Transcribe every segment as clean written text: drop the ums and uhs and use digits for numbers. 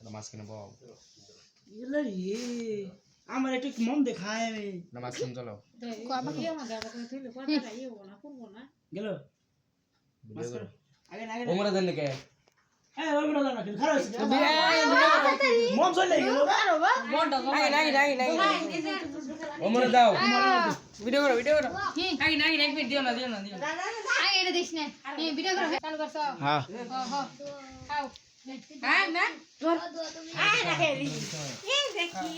নামাজ কিনে বাবা ইলা রে আমার একটু মন দেখায় আমি নামাজ কিনে চলো গেল আগে আগে ওমরা দেন কে এই ওই বড় না খারাপ হইছে মন চলে গেল নাই ওমরা দাও ভিডিও করো নাই মিনিট দিও না আগে এটা দিস না এই ভিডিও করো চালু করছো হ্যাঁ খাও হ্যাঁ না রাখে দি এই দেখি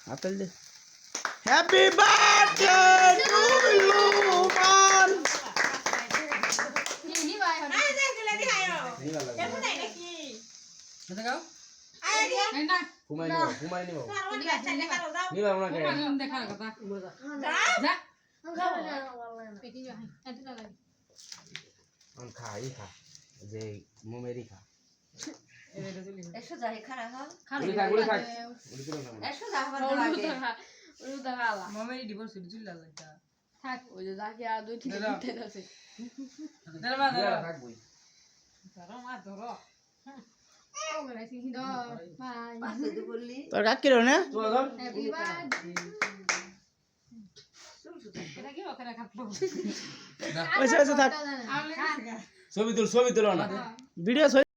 আতল দে হ্যাপি বার্থডে টু ইউ মান নি ভাই আয় দেখলে দিহায়ো কেমন নাই নাকি দেখাও আয় না ঘুমাই নিব নিবা ওনা কে দেখার কথা যা পেটি যা এত লাগা আন খাই খা যে মুমেরি খা এসো যাই খারা হ গুলি খা গুলি খা এসো যা হবার লাগে উদা হালা মামাই ডিভোর্স হইছিল লাগা থাক ওই যে যাকে আর দুই তিন দিন আছে দাঁড়া মা দাঁড়া থাক বই ধরো ও গরে সিহি দ বাই পাঁচ দু বললি তোর কাক কিরো না চল ধর হ্যাপি বার্থডে এটা কি ওখানে খাবো ওইসে থাক ছবি তুল না ভিডিও